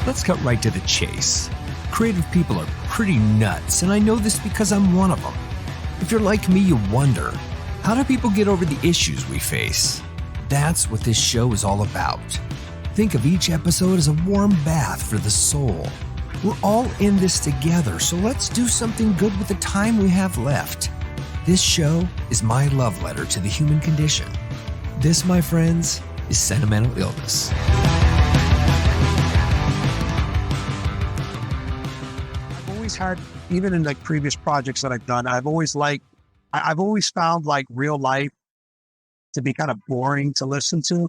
Let's cut right to the chase. Creative people are pretty nuts, and I know this because I'm one of them. If you're like me, you wonder, how do people get over the issues we face? That's what this show is all about. Think of each episode as a warm bath for the soul. We're all in this together, so let's do something good with the time we have left. This show is my love letter to the human condition. This, my friends, is Sentimental Illness. I've always had, even in like previous projects that I've done, I've always found like real life to be kind of boring to listen to.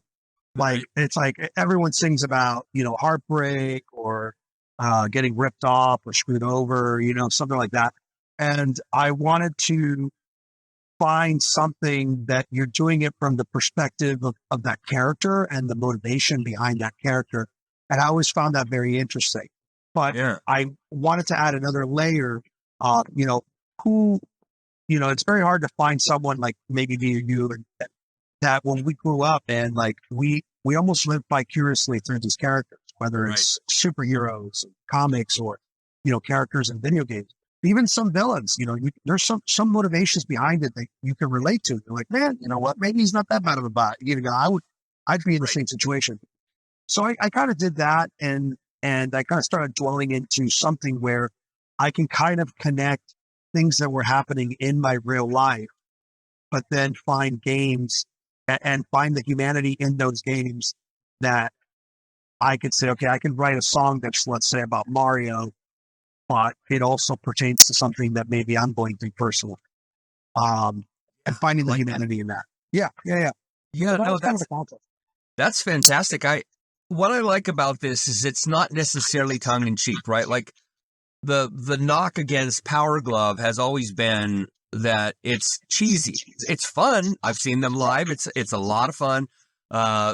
Like, it's like everyone sings about, heartbreak or getting ripped off or screwed over, something like that. And I wanted to find something that you're doing it from the perspective of that character and the motivation behind that character. And I always found that very interesting. But I wanted to add another layer, it's very hard to find someone like maybe me or you that when we grew up and like we almost lived vicariously through these characters, whether it's superheroes, comics, or, characters in video games. Even some villains, there's some motivations behind it that you can relate to. You're like, man, you know what? Maybe he's not that bad of a bot. I'd be in the same situation. So I kind of did that, and I kind of started dwelling into something where I can kind of connect things that were happening in my real life, but then find games and find the humanity in those games that I could say, okay, I can write a song that's, let's say, about Mario, but it also pertains to something that maybe I'm going through personally. And finding the humanity in that. Yeah. Yeah, no, that's fantastic. What I like about this is it's not necessarily tongue in cheek, right? Like the knock against Power Glove has always been that it's cheesy. It's fun. I've seen them live. It's a lot of fun,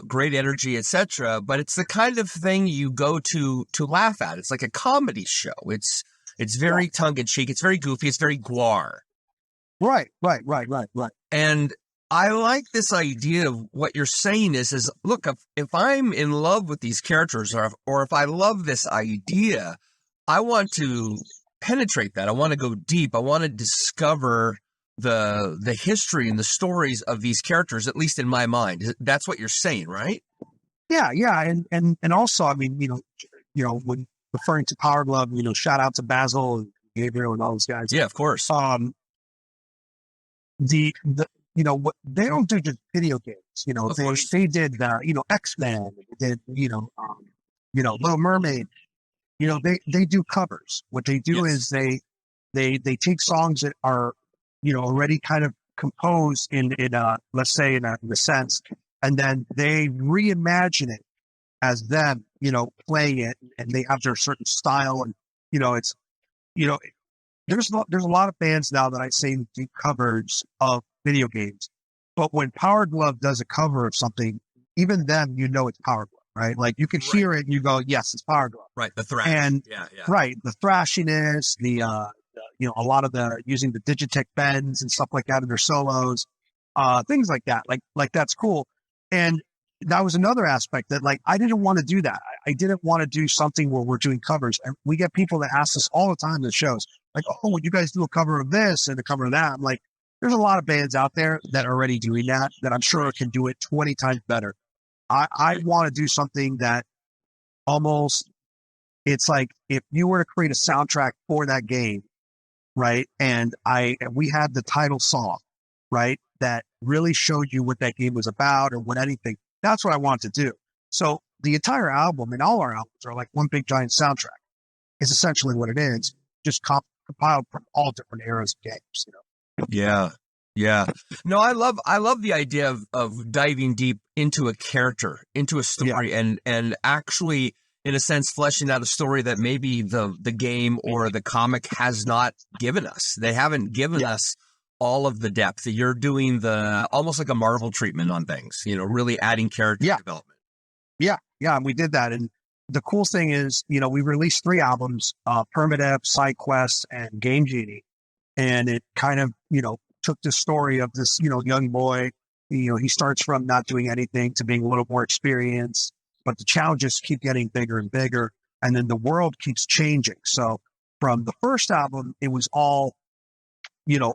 great energy, etc. But it's the kind of thing you go to laugh at. It's like a comedy show. It's very tongue in cheek. It's very goofy. It's very Jaguar. Right. And I like this idea of what you're saying is look, if I'm in love with these characters or if I love this idea, I want to penetrate that. I want to go deep. I want to discover the history and the stories of these characters, at least in my mind. That's what you're saying, right? Yeah. And also, I mean, when referring to Power Glove, shout out to Basil and Gabriel and all those guys. Yeah, of course. What they don't do just video games. They did X-Men, they did Little Mermaid. They do covers. What they do is they take songs that are already kind of composed in let's say in a sense, and then they reimagine it as them playing it, and they have their certain style, and it's there's a lot of bands now that I say do covers of video games, but when Power Glove does a cover of something, even then it's Power Glove, right? Like you can hear it and you go, yes, it's Power Glove, right? The thrash, and right, the thrashiness, the a lot of the using the Digitech bends and stuff like that in their solos, things like that, like that's cool. And that was another aspect that like I didn't want to do that. I didn't want to do something where we're doing covers, and we get people that ask us all the time in the shows, like, oh, would you guys do a cover of this and a cover of that? I'm like, there's a lot of bands out there that are already doing that I'm sure can do it 20 times better. I want to do something that almost, it's like if you were to create a soundtrack for that game, right? And we had the title song, right? That really showed you what that game was about or what anything. That's what I want to do. So the entire album and all our albums are like one big giant soundtrack. Is essentially what it is, just compiled from all different eras of games. Yeah. No, I love the idea of diving deep into a character, into a story, and actually, in a sense, fleshing out a story that maybe the game or the comic has not given us. They haven't given us all of the depth. You're doing the almost like a Marvel treatment on things, really adding character development. Yeah, and we did that. And the cool thing is, we released 3 albums, Permadeath, Side Quest, and Game Genie. And it kind of, took the story of this, young boy. He starts from not doing anything to being a little more experienced, but the challenges keep getting bigger and bigger. And then the world keeps changing. So from the first album, it was all,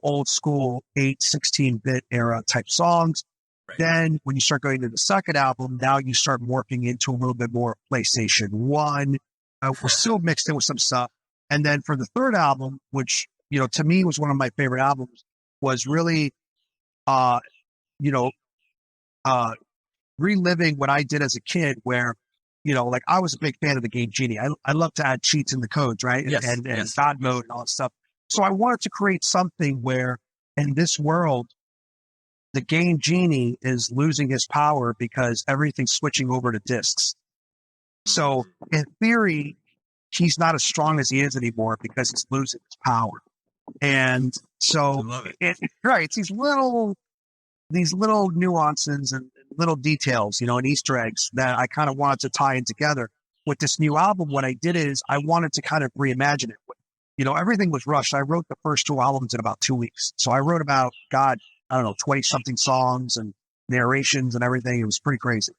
old school 16-bit era type songs. Right. Then when you start going to the second album, now you start morphing into a little bit more PlayStation 1. We're still mixed in with some stuff. And then for the third album, which, to me was one of my favorite albums, was really, reliving what I did as a kid where, like I was a big fan of the game Genie. I love to add cheats in the codes, right? Yes, and yes. God mode and all that stuff. So I wanted to create something where in this world, the game Genie is losing his power because everything's switching over to discs. So in theory, he's not as strong as he is anymore because he's losing his power. And so it's these little nuances and little details, and Easter eggs that I kind of wanted to tie in together. With this new album, what I did is I wanted to kind of reimagine it. Everything was rushed. I wrote the first two albums in about 2 weeks. So I wrote about, 20-something songs and narrations and everything. It was pretty crazy.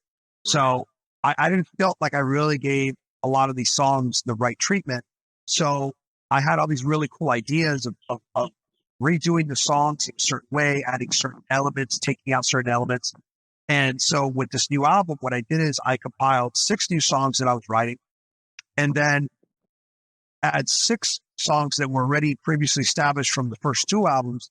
So I didn't feel like I really gave a lot of these songs the right treatment. So I had all these really cool ideas of redoing the songs in a certain way, adding certain elements, taking out certain elements. And so with this new album, what I did is I compiled 6 new songs that I was writing and then add 6 songs that were already previously established from the first 2 albums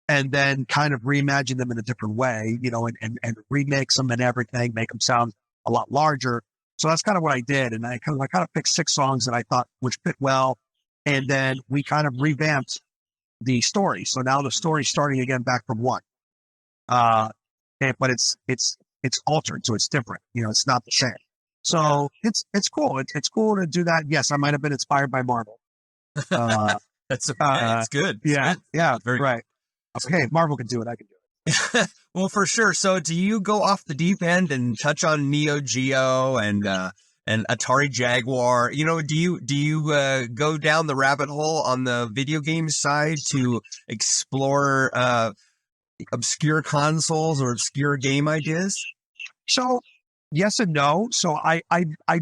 and then kind of reimagine them in a different way, and remix them and everything, make them sound a lot larger. So that's kind of what I did. And I kind of picked 6 songs that I thought would fit well. And then we kind of revamped the story. So now the story's starting again back from 1. But it's altered. So it's different. It's not the same. So it's cool. It's cool to do that. Yes, I might have been inspired by Marvel. It's good. Yeah. It's good. Yeah. Very right. Okay. Marvel can do it. I can do it. Well, for sure. So do you go off the deep end and touch on Neo Geo and Atari Jaguar? Do you go down the rabbit hole on the video game side to explore obscure consoles or obscure game ideas? So yes and no. So I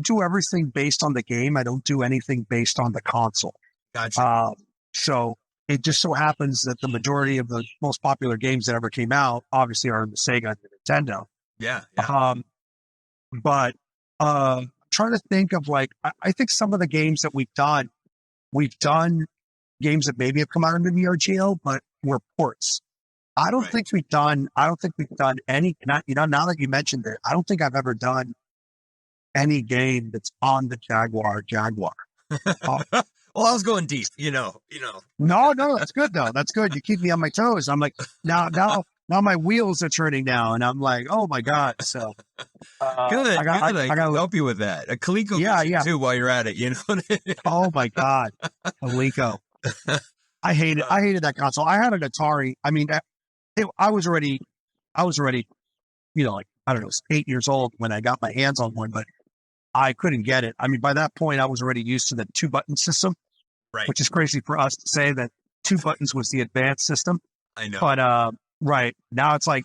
do everything based on the game. I don't do anything based on the console. Gotcha. So it just so happens that the majority of the most popular games that ever came out obviously are in the Sega and the Nintendo. Yeah. But trying to think of I think some of the games that we've done games that maybe have come out in the Neo Geo, but were ports. I don't think we've done any, now that you mentioned it, I don't think I've ever done any game that's on the Jaguar. Well, I was going deep, No, that's good though. That's good. You keep me on my toes. I'm like, now my wheels are turning now and I'm like, oh my God. So good. I can help you with that. A Coleco too while you're at it, Oh my God. Coleco. I hated that console. I had an Atari. I mean, I was already, I don't know, 8 years old when I got my hands on one, but I couldn't get it. I mean, by that point, I was already used to the 2-button system, which is crazy for us to say that 2 buttons was the advanced system. I know. But now it's like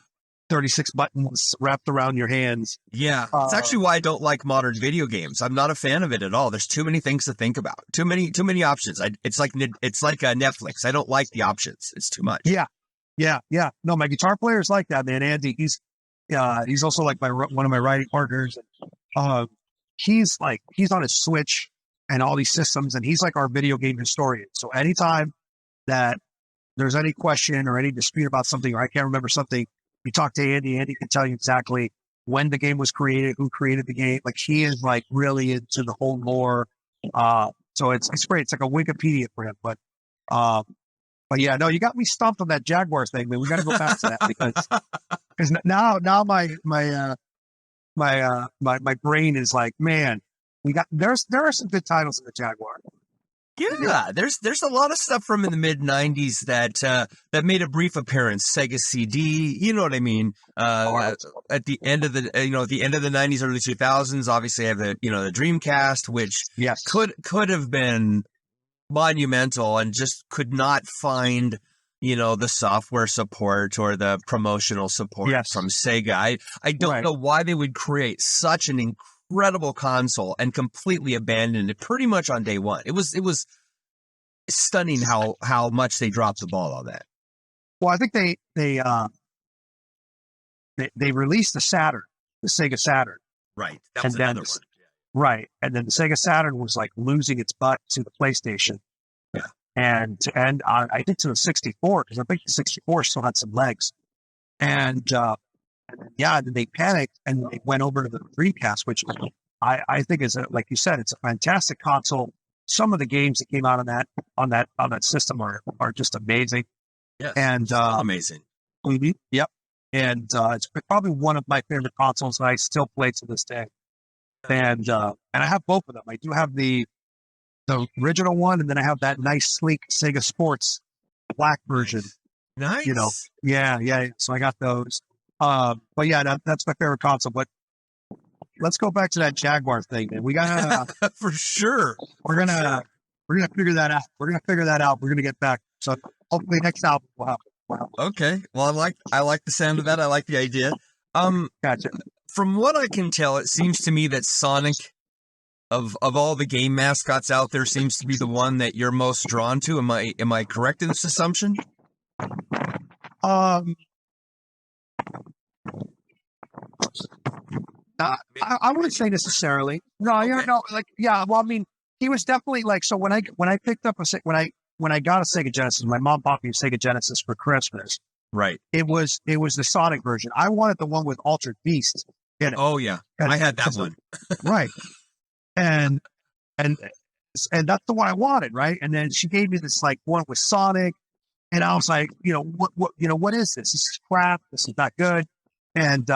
36 buttons wrapped around your hands. Yeah, it's actually why I don't like modern video games. I'm not a fan of it at all. There's too many things to think about. Too many options. It's like Netflix. I don't like the options. It's too much. Yeah. No, my guitar player is like that, man. Andy, he's also like one of my writing partners. He's on his Switch and all these systems, and he's like our video game historian. So anytime that there's any question or any dispute about something, or I can't remember something, you talk to Andy. Andy can tell you exactly when the game was created, who created the game. Like he is like really into the whole lore. So it's great. It's like a Wikipedia for him. But yeah, no, you got me stumped on that Jaguar thing, man. We got to go back to that because now my brain is like, man, there are some good titles in the Jaguar. Yeah, there's a lot of stuff from in the mid '90s that made a brief appearance. Sega CD, you know what I mean? At the end of the '90s, early 2000s, obviously I have the Dreamcast, which could have been monumental and just could not find the software support or the promotional support Yes. from Sega. I don't Right. know why they would create such an incredible console and completely abandon it pretty much on day one. It was stunning how much they dropped the ball on that. Well, I think they released the Saturn, the Sega Saturn. Right. That And was then another one. Right. And then the Sega Saturn was like losing its butt to the PlayStation. Yeah. And I think to the 64, because I think the 64 still had some legs. And then they panicked and they went over to the Dreamcast, which I think is, like you said, it's a fantastic console. Some of the games that came out on that system are just amazing. Yes. And Amazing. Yep. And it's probably one of my favorite consoles that I still play to this day. And I have both of them. I do have the original one, and then I have that nice, sleek Sega Sports black version. Nice. Yeah. So I got those. But yeah, that's my favorite console. But let's go back to that Jaguar thing, man. We gotta for sure. we're gonna figure that out. We're gonna get back. So hopefully next album will happen. Okay. Well, I like the sound of that. I like the idea. Gotcha. From what I can tell, it seems to me that Sonic, of all the game mascots out there, seems to be the one that you're most drawn to. Am I correct in this assumption? I wouldn't say necessarily. No, Okay. Well, I mean, he was definitely like. So when I picked up when I got a Sega Genesis, my mom bought me a Sega Genesis for Christmas. Right. It was the Sonic version. I wanted the one with Altered Beast in it. Oh yeah, I had that one. Right. And that's the one I wanted, right? And then she gave me this like one with Sonic, and I was like, what is this? This is crap. This is not good. And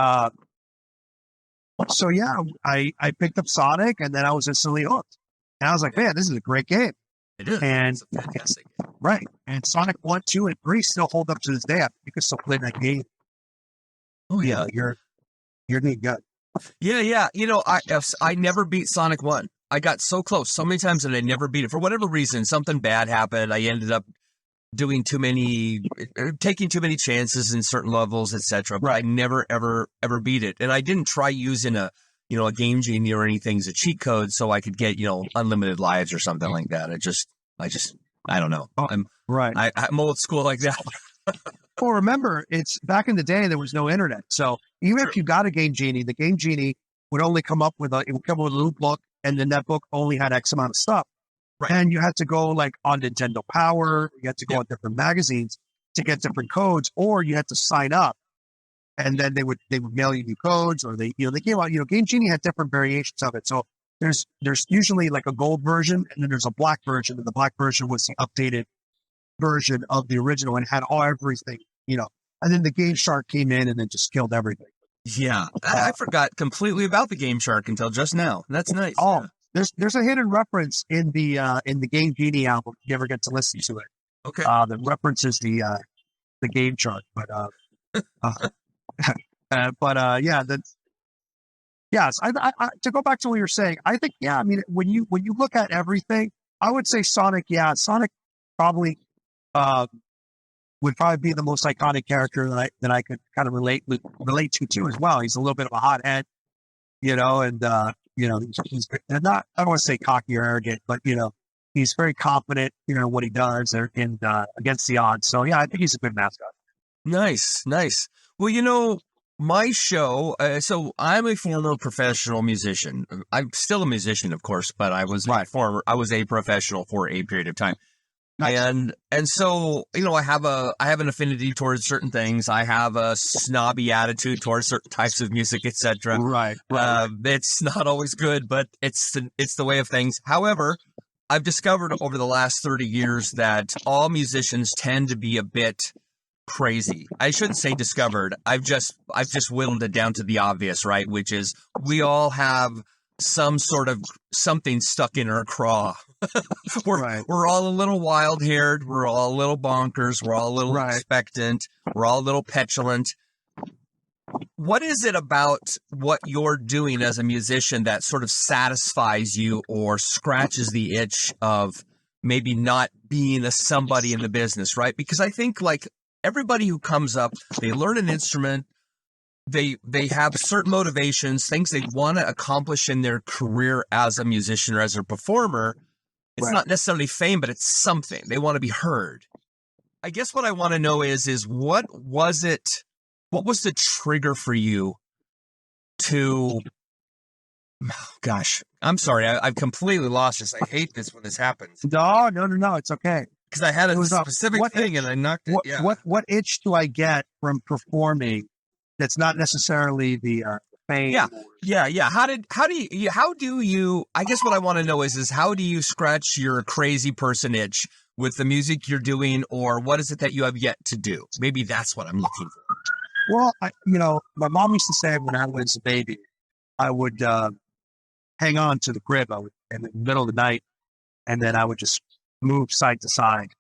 so yeah, I picked up Sonic, and then I was instantly hooked. And I was like, man, this is a great game. It is. And It's fantastic. right. And Sonic 1, 2, and 3 still hold up to this day. You can still play that game. Oh yeah. You're doing good. Yeah. I never beat Sonic 1. I got so close so many times and I never beat it. For whatever reason, something bad happened. I ended up taking too many chances in certain levels, etc. But I never, ever beat it. And I didn't try using a Game Genie or anything as a cheat code so I could get, unlimited lives or something like that. I don't know. I'm old school like that. Well, remember, it's back in the day, there was no internet. So even if you got a Game Genie, the Game Genie would only come up with a little book, and then that book only had X amount of stuff. Right. And you had to go like on Nintendo Power, you had to go on different magazines to get different codes, or you had to sign up, and then they would mail you new codes, or they came out. Game Genie had different variations of it. So there's usually like a gold version, and then there's a black version, and the black version was the updated version of the original and had everything, and then the Game Shark came in and then just killed everything. Yeah, I forgot completely about the Game Shark until just now. That's nice. Oh, there's a hidden reference in the Game Genie album. If you ever get to listen to it, Okay. the reference is the Game Shark, but yes. I to go back to what you're saying, I think I mean when you look at everything, I would say Sonic probably would probably be the most iconic character that I could kind of relate to as well. He's a little bit of a hothead, and he's not, I don't want to say cocky or arrogant, but he's very confident, what he does and against the odds. So yeah, I think he's a good mascot. Nice. Well, my show, so I'm a former professional musician. I'm still a musician, of course, but I was a professional for a period of time. Nice. And so, I have an affinity towards certain things. I have a snobby attitude towards certain types of music, etc. Right. It's not always good, but it's the way of things. However, I've discovered over the last 30 years that all musicians tend to be a bit crazy. I shouldn't say discovered. I've just whittled it down to the obvious, right? Which is we all have some sort of something stuck in our craw. We're all a little wild-haired. We're all a little bonkers. We're all a little expectant. We're all a little petulant. What is it about what you're doing as a musician that sort of satisfies you or scratches the itch of maybe not being a somebody in the business, right? Because I think like everybody who comes up, they learn an instrument, they have certain motivations, things they want to accomplish in their career as a musician or as a performer. It's Right. not necessarily fame, but it's something. They want to be heard. I guess what I want to know is what was the trigger for you to, gosh, I'm sorry, I've completely lost this. I hate this when this happens No. It's okay. because I had It a was specific what thing itch, and I knocked it. Yeah. what itch do I get from performing? That's not necessarily the fame. Yeah. How do you, I guess what I want to know is how do you scratch your crazy person itch with the music you're doing, or what is it that you have yet to do? Maybe that's what I'm looking for. Well, my mom used to say when I was a baby, I would hang on to the crib. I would in the middle of the night, and then I would just move side to side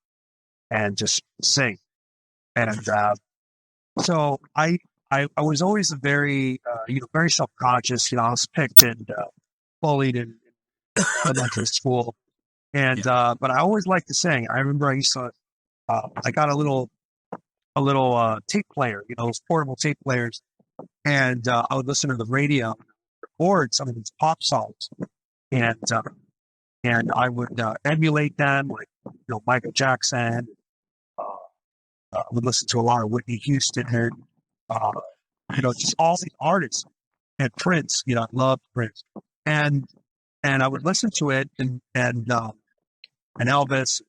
and just sing. And so I was always a very very self conscious. I was picked and bullied in elementary school, and but I always liked to sing. I remember I used to I got a little tape player, those portable tape players, and I would listen to the radio, record some of these pop songs, and I would emulate them, like Michael Jackson. I would listen to a lot of Whitney Houston and just all these artists, and Prince. I loved Prince, and I would listen to it and Elvis.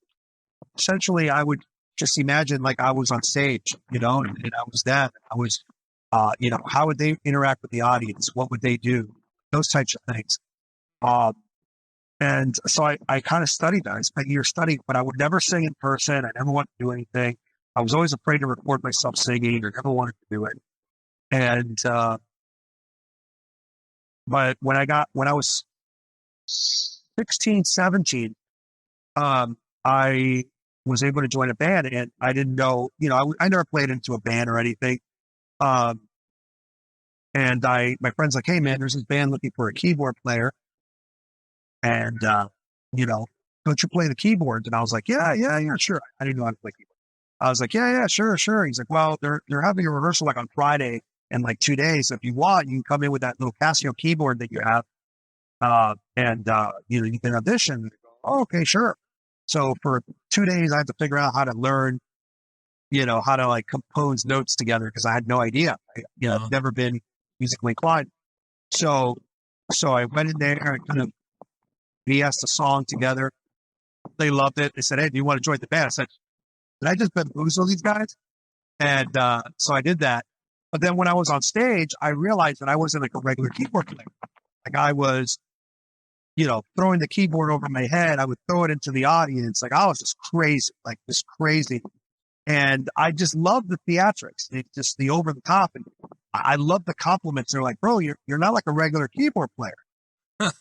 Essentially, I would just imagine like I was on stage, and I was them. I was, how would they interact with the audience? What would they do? Those types of things. And so I kind of studied that. I spent years studying, but I would never sing in person. I never wanted to do anything. I was always afraid to record myself singing or never wanted to do it. And, but when I was 16, 17, I was able to join a band, and I didn't know, I never played into a band or anything. And my friend's like, hey man, there's this band looking for a keyboard player. And, don't you play the keyboards? And I was like, yeah, sure. I didn't know how to play keyboard. I was like, yeah, sure. He's like, well, they're having a rehearsal like on Friday in like 2 days. So if you want, you can come in with that little Casio keyboard that you have. You can audition. Oh, okay, sure. So for 2 days, I had to figure out how to learn, how to like compose notes together because I had no idea. I've never been musically inclined. So I went in there and kind of BS a song together. They loved it. They said, hey, do you want to join the band? I said, did I just bamboozle these guys? And so I did that. But then when I was on stage, I realized that I wasn't like a regular keyboard player. Like I was, throwing the keyboard over my head. I would throw it into the audience. Like I was just crazy. And I just love the theatrics. It's just the over the top. And I love the compliments. They're like, bro, you're not like a regular keyboard player.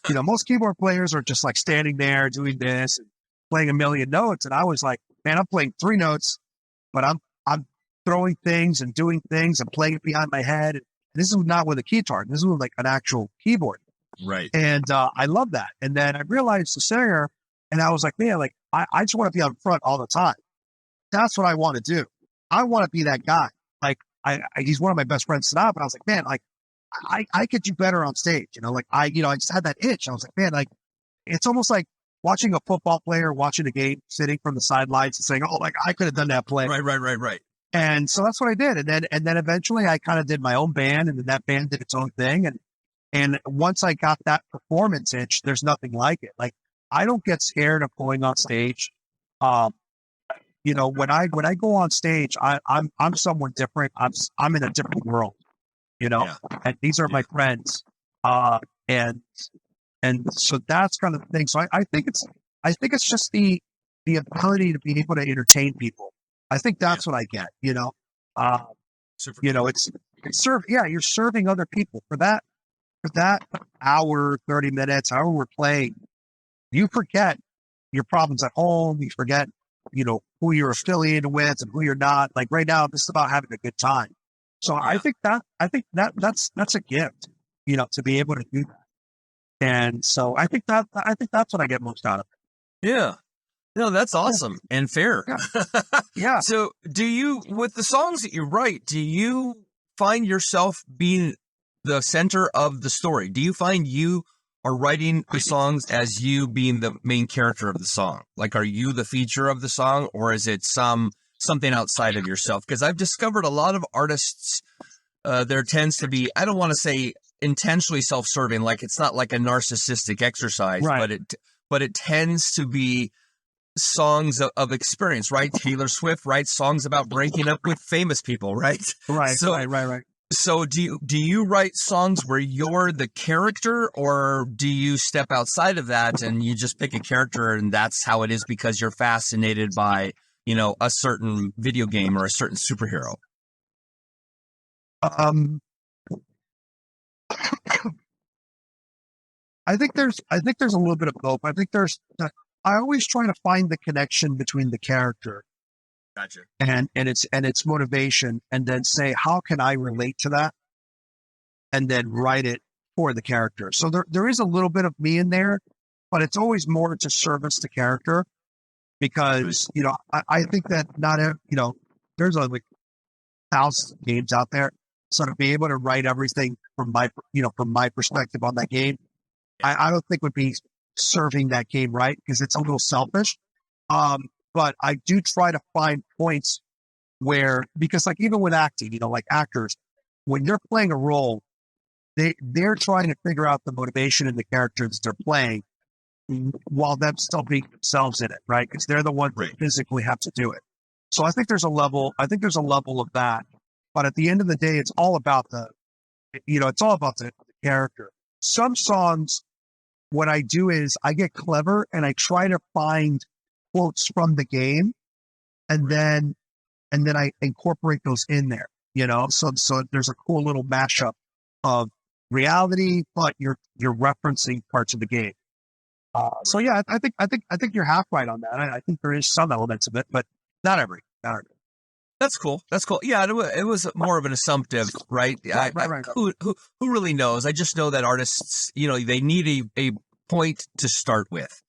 Most keyboard players are just like standing there doing this and playing a million notes. And I was like, man, I'm playing 3 notes, but I'm throwing things and doing things and playing it behind my head. And this is not with a guitar. This is with like an actual keyboard. Right. And I love that. And then I realized the singer, and I was like, man, like I just want to be out front all the time. That's what I want to do. I want to be that guy. Like he's one of my best friends now, but I was like, man, like I could do better on stage. I just had that itch. I was like, man, like it's almost like watching a football player watching a game, sitting from the sidelines and saying, oh, like I could have done that play. Right. And so that's what I did. And then eventually I kind of did my own band, and then that band did its own thing. And once I got that performance itch, there's nothing like it. Like I don't get scared of going on stage. When I go on stage, I'm someone different. I'm in a different world, and these are my friends. And so that's kind of the thing. So I think it's just the ability to be able to entertain people. I think that's what I get, you're serving other people for that hour, 30 minutes, however we're playing. You forget your problems at home. You forget, who you're affiliated with and who you're not. Like right now, this is about having a good time. So I think that's a gift, to be able to do that. And so I think that's what I get most out of it. Yeah. No, that's awesome and fair. Yeah. So with the songs that you write, do you find yourself being the center of the story? Do you find you are writing the songs as you being the main character of the song? Like, are you the feature of the song, or is it something outside of yourself? Because I've discovered a lot of artists, there tends to be, I don't want to say intentionally self-serving, like it's not like a narcissistic exercise, Right. but it tends to be songs of experience, right? Taylor Swift writes songs about breaking up with famous people, right? Right. So, Right. so do you write songs where you're the character, or do you step outside of that and you just pick a character and that's how it is because you're fascinated by, a certain video game or a certain superhero? Um, I think there's a little bit of both. I always try to find the connection between the character Gotcha. and its motivation, and then say, how can I relate to that, and then write it for the character. So there is a little bit of me in there, but it's always more to service the character, because I think that there's like thousands of games out there, so to be able to write everything from my perspective on that game, I don't think would be serving that game right, because it's a little selfish. But I do try to find points where, because like even with acting, like actors, when they're playing a role, they're trying to figure out the motivation in the characters they're playing, while them still being themselves in it, right? Because they're the ones that physically have to do it. So I think there's a level of that. But at the end of the day, it's all about the character. Some songs, what I do is I get clever and I try to find quotes from the game, and then I incorporate those in there, so there's a cool little mashup of reality, but you're referencing parts of the game. So yeah, I think you're half right on that. I think there is some elements of it, but not every. That's cool. Yeah, it was more of an assumptive, right? Right. Who really knows? I just know that artists, they need a point to start with.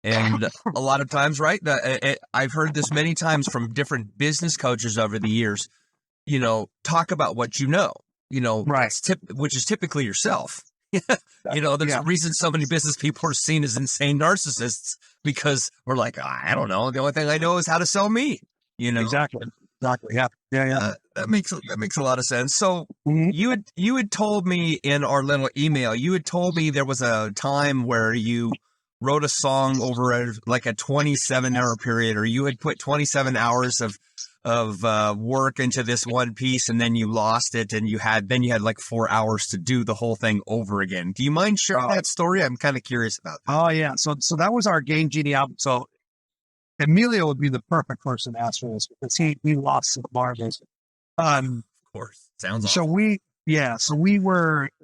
And a lot of times, right? I've heard this many times from different business coaches over the years, talk about what Right. which is typically yourself. There's a reason so many business people are seen as insane narcissists, because we're like, I don't know. The only thing I know is how to sell me, Exactly. Yeah. That makes a lot of sense. So Mm-hmm. you had told me in our little email, you had told me there was a time where you wrote a song over a 27-hour period, or you had put 27 hours of work into this one piece, and then you lost it, and you had like 4 hours to do the whole thing over again. Do you mind sharing that story? I'm kind of curious about that. Oh yeah. So that was our Game Genie album. So Emilio would be the perfect person to ask for this, because he lost some marbles. Of course. Sounds awesome.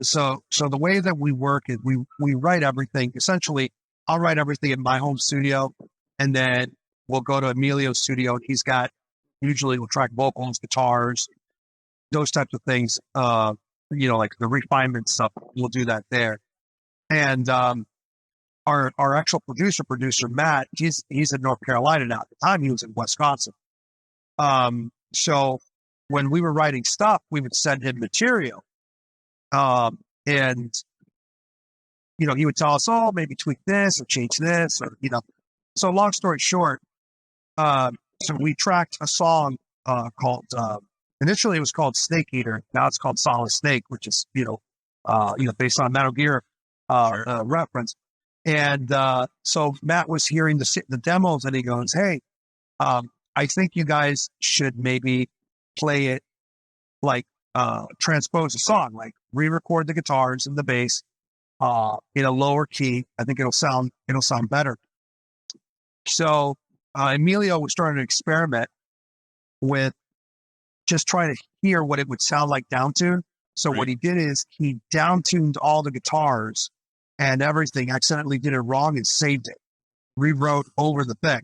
So the way that we work is we write everything. Essentially, I'll write everything in my home studio, and then we'll go to Emilio's studio, and we'll track vocals, guitars, those types of things. Like the refinement stuff, we'll do that there. And our actual producer Matt, he's in North Carolina now. At the time, he was in Wisconsin. So when we were writing stuff, we would send him material, and he would tell us, oh, maybe tweak this or change this, or So long story short, so we tracked a song called initially it was called Snake Eater. Now it's called Solid Snake, which is based on Metal Gear reference. And so Matt was hearing the demos, and he goes, "Hey, I think you guys should maybe play it like transpose the song, like re-record the guitars and the bass in a lower key. I think it'll sound better." So Emilio was starting to experiment with just trying to hear what it would sound like downtune. So what he did is he downtuned all the guitars and everything, accidentally did it wrong and saved it, rewrote over the thing.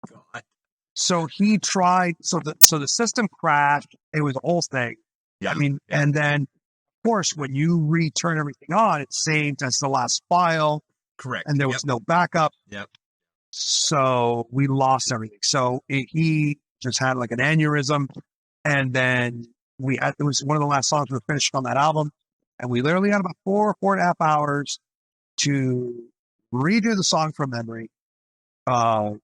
God. So he tried, so the system crashed. It was a whole thing. Yeah. And then of course, when you return everything on, it's saved as the last file. Correct. And there was no backup. Yep. So we lost everything. So he just had like an aneurysm, and then it was one of the last songs we were finished on that album, and we literally had about 4.5 hours to redo the song from memory, and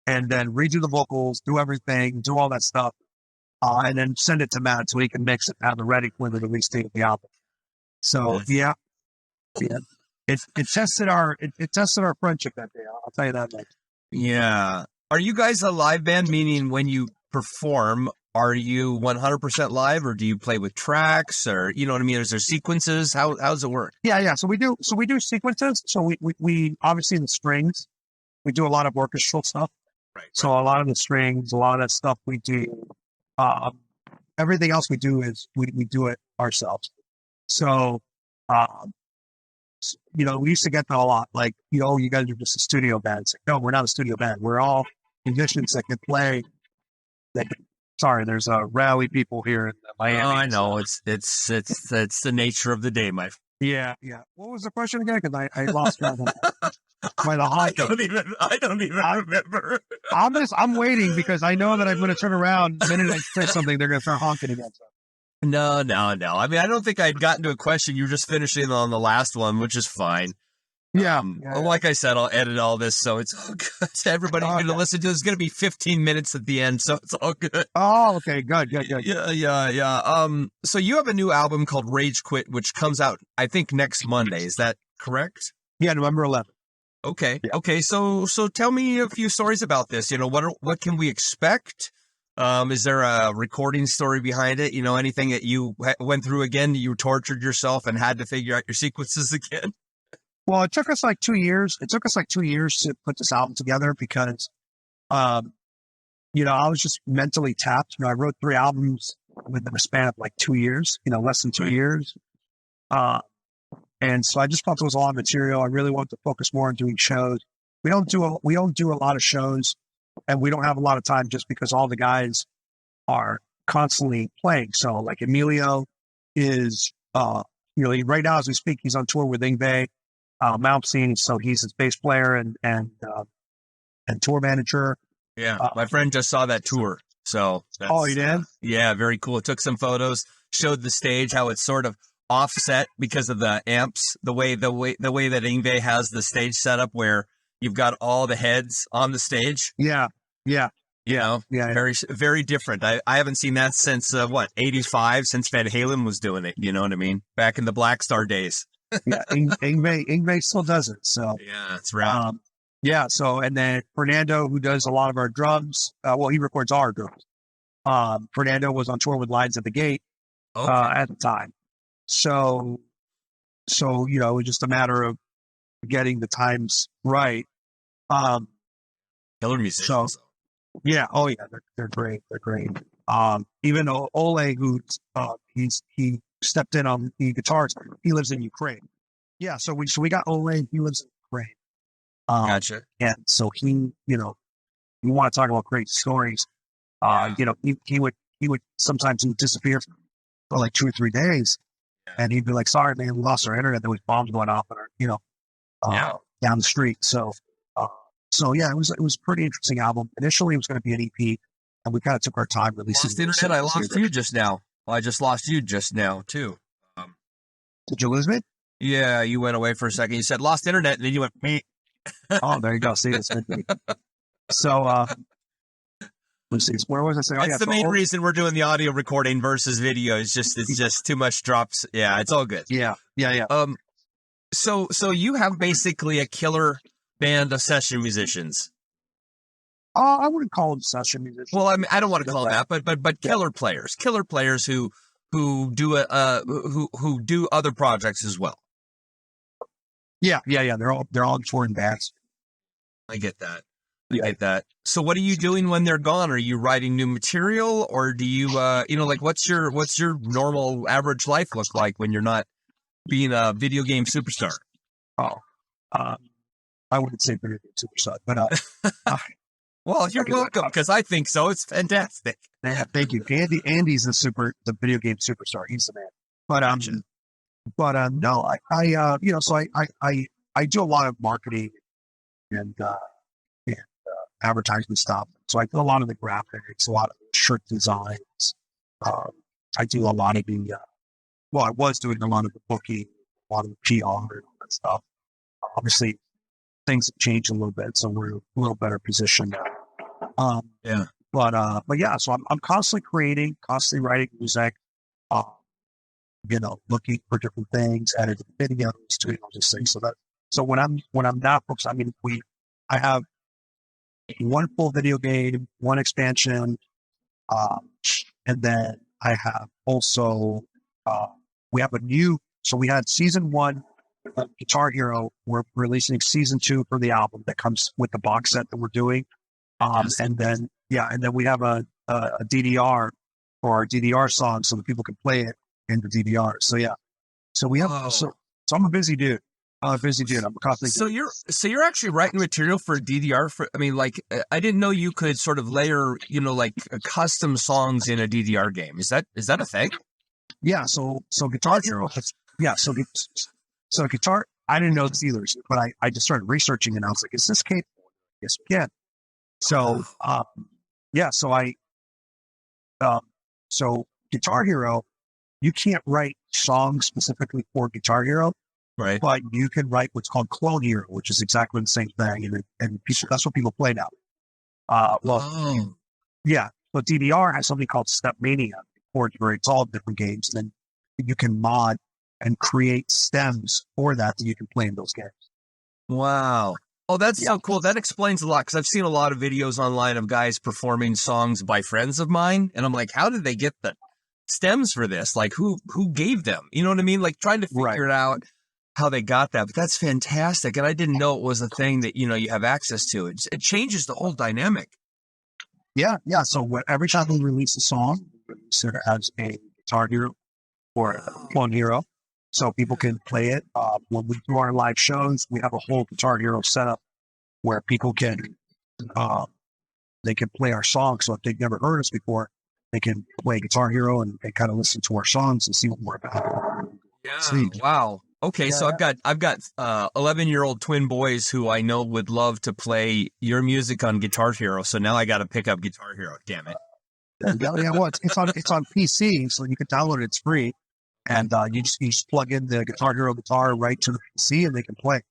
then redo the vocals, do everything, do all that stuff, and then send it to Matt so he can mix it, have it ready for the release date of the album. So yeah. It tested our friendship that day. I'll tell you that much. Yeah. Are you guys a live band? Meaning, when you perform, are you 100% live, or do you play with tracks, or you know what I mean? Is there sequences? How does it work? Yeah. So we do sequences. So we obviously, the strings, we do a lot of orchestral stuff. Right. So a lot of the strings, a lot of that stuff we do. Everything else we do is we do it ourselves. So. We used to get that a lot. Like, you guys are just a studio band. It's like, no, we're not a studio band. We're all musicians that can play. Sorry, there's rally people here in Miami. Oh, I know. So. It's the nature of the day, my. Yeah. What was the question again? Because I lost track of that. I don't even remember. I'm waiting because I know that I'm going to turn around the minute I say something. They're going to start honking again. So. No. I mean, I don't think I'd gotten to a question. You were just finishing on the last one, which is fine. Yeah. Like I said, I'll edit all this, so it's all good. Everybody's going to listen to it. It's going to be 15 minutes at the end, so it's all good. Oh, okay. Good. Yeah. So you have a new album called Rage Quit, which comes out, I think, next Monday. Is that correct? Yeah, November 11th. Okay. Yeah. Okay. So tell me a few stories about this. What can we expect? Is there a recording story behind it? Anything that you went through again, that you tortured yourself and had to figure out your sequences again? Well, it took us like 2 years. It took us like 2 years to put this album together because, I was just mentally tapped. I wrote 3 albums within a span of like 2 years, less than 2 years. And so I just felt there was a lot of material. I really wanted to focus more on doing shows. We don't do a lot of shows, and we don't have a lot of time just because all the guys are constantly playing. So like Emilio is, right now as we speak, he's on tour with Ingve Malmsteen. So he's his bass player and tour manager. Yeah. My friend just saw that tour. So you did? Yeah. Very cool. It took some photos, showed the stage, how it's sort of offset because of the amps, the way that Ingve has the stage set up where you've got all the heads on the stage. Yeah. Very, very different. I haven't seen that since 85, since Van Halen was doing it. You know what I mean? Back in the Black Star days. Yeah, Ingve still does it. So yeah, it's right. So and then Fernando, who does a lot of our drums, he records all our drums. Fernando was on tour with Lions at the Gate at the time. So it was just a matter of getting the times right. Killer musicians. So, yeah. Oh yeah. They're great. They're great. Even Ole, who he stepped in on the guitars, he lives in Ukraine. Yeah. So we got Ole. He lives in Ukraine. Gotcha. And so you want to talk about great stories. He would sometimes disappear for like 2 or 3 days. And he'd be like, "Sorry, man, we lost our internet. There was bombs going off, down the street." So yeah, it was a pretty interesting album. Initially, it was going to be an EP, and we kind of took our time releasing. Lost internet. I lost you just now. Well, I just lost you just now too. Did you lose me? Yeah, you went away for a second. You said lost internet, and then you went me. Oh, there you go. See, it's so. Let's see. Where was I saying? That's the main reason we're doing the audio recording versus video. It's just too much drops. Yeah, it's all good. Yeah. So you have basically a killer band of session musicians. I wouldn't call them session musicians. Well, I mean, I don't want to call them that, but killer players who do who do other projects as well. Yeah. They're all touring bands. I get that. Like that. So what are you doing when they're gone? Are you writing new material, or do you, what's your normal average life look like when you're not being a video game superstar? I wouldn't say video game superstar, but well, you're welcome, because I think so. It's fantastic. Yeah, thank you. Andy's the video game superstar. He's the man. No, I do a lot of marketing and advertisement stuff. So I do a lot of the graphics, a lot of shirt designs. I do a lot of the, I was doing a lot of the booking, a lot of the PR and all that stuff. Obviously, things have changed a little bit, so we're a little better positioned now. But yeah, so I'm constantly creating, constantly writing music, looking for different things, editing videos, doing all these things. So when I'm not focused, I have one full video game, one expansion, and then I have also we had season 1 of Guitar Hero. We're releasing season 2 for the album that comes with the box set that we're doing. And then we have a DDR for our DDR songs so that people can play it in the DDR. So yeah, so we have so I'm a busy dude. I'm constantly. So you're actually writing material for DDR. I didn't know you could sort of layer, custom songs in a DDR game. Is that a thing? Yeah. So Guitar Hero. Yeah. So guitar. I didn't know this either, but I just started researching and I was like, is this capable? Yes, we can. So so Guitar Hero, you can't write songs specifically for Guitar Hero. Right. But you can write what's called Clone Hero, which is exactly the same thing. And people, that's what people play now. Yeah. But DDR has something called Step Mania, where it's all different games. And then you can mod and create stems for that you can play in those games. Wow. Oh, that's so cool. That explains a lot, because I've seen a lot of videos online of guys performing songs by friends of mine. And I'm like, how did they get the stems for this? Like, who gave them? You know what I mean? Like, trying to figure it out how they got that. But that's fantastic. And I didn't know it was a thing that, you have access to. It changes the whole dynamic. Yeah. So every time we release a song, we release it as a Guitar Hero or a Clone Hero, so people can play it. When we do our live shows, we have a whole Guitar Hero setup where people can play our songs. So if they've never heard us before, they can play Guitar Hero and kind of listen to our songs and see what we're about. Yeah. Sweet. Wow. Okay, so I've got 11-year-old twin boys who I know would love to play your music on Guitar Hero. So now I got to pick up Guitar Hero. Damn it! It's on PC, so you can download it. It's free, and you just plug in the Guitar Hero guitar right to the PC, and they can play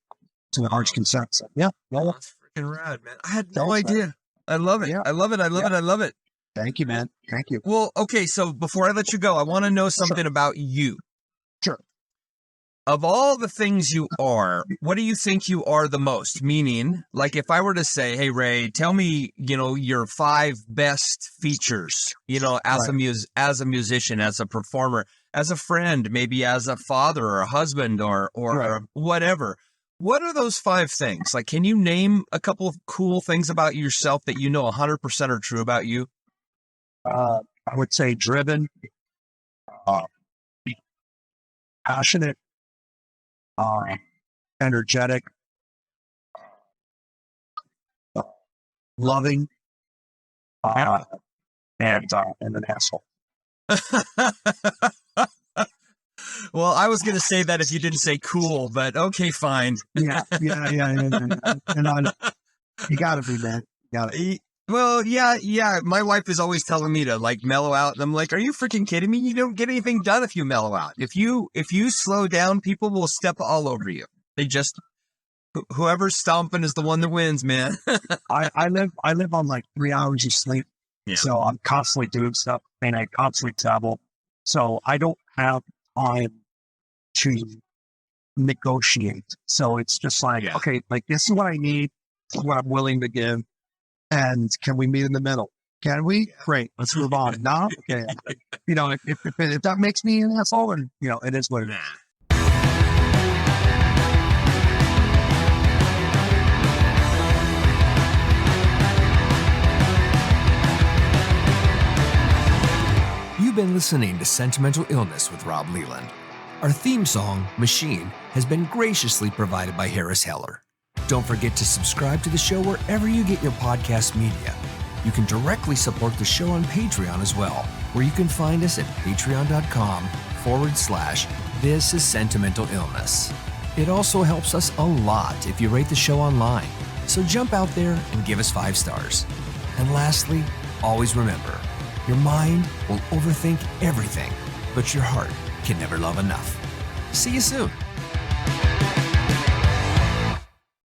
to the heart's consent. So yeah, that's freaking rad, man. I had no idea. I love it. Yeah. I love it. Thank you, man. Thank you. Well, okay, so before I let you go, I want to know something about you. Sure. Of all the things you are, what do you think you are the most? Meaning, like if I were to say, hey, Ray, tell me, your 5 best features, as a musician, as a performer, as a friend, maybe as a father or a husband or whatever. What are those 5 things? Like, can you name a couple of cool things about yourself that 100% are true about you? I would say driven, passionate, energetic, loving, and an asshole. Well, I was going to say that if you didn't say cool, but okay, fine. Yeah. And you got to be, man. You got to. Well, yeah. My wife is always telling me to mellow out. And I'm like, are you freaking kidding me? You don't get anything done if you mellow out. If you slow down, people will step all over you. They just, whoever's stomping is the one that wins, man. I live on 3 hours of sleep. Yeah. So I'm constantly doing stuff and I constantly travel. So I don't have time to negotiate. So it's just okay, this is what I need. This is what I'm willing to give. And can we meet in the middle? Can we? Yeah. Great. Let's move on. No? Okay. If that makes me an asshole, then, it is what it is. You've been listening to Sentimental Illness with Rob Leland. Our theme song, Machine, has been graciously provided by Harris Heller. Don't forget to subscribe to the show wherever you get your podcast media. You can directly support the show on Patreon as well, where you can find us at patreon.com/This is Sentimental Illness. It also helps us a lot if you rate the show online. So jump out there and give us 5 stars. And lastly, always remember, your mind will overthink everything, but your heart can never love enough. See you soon.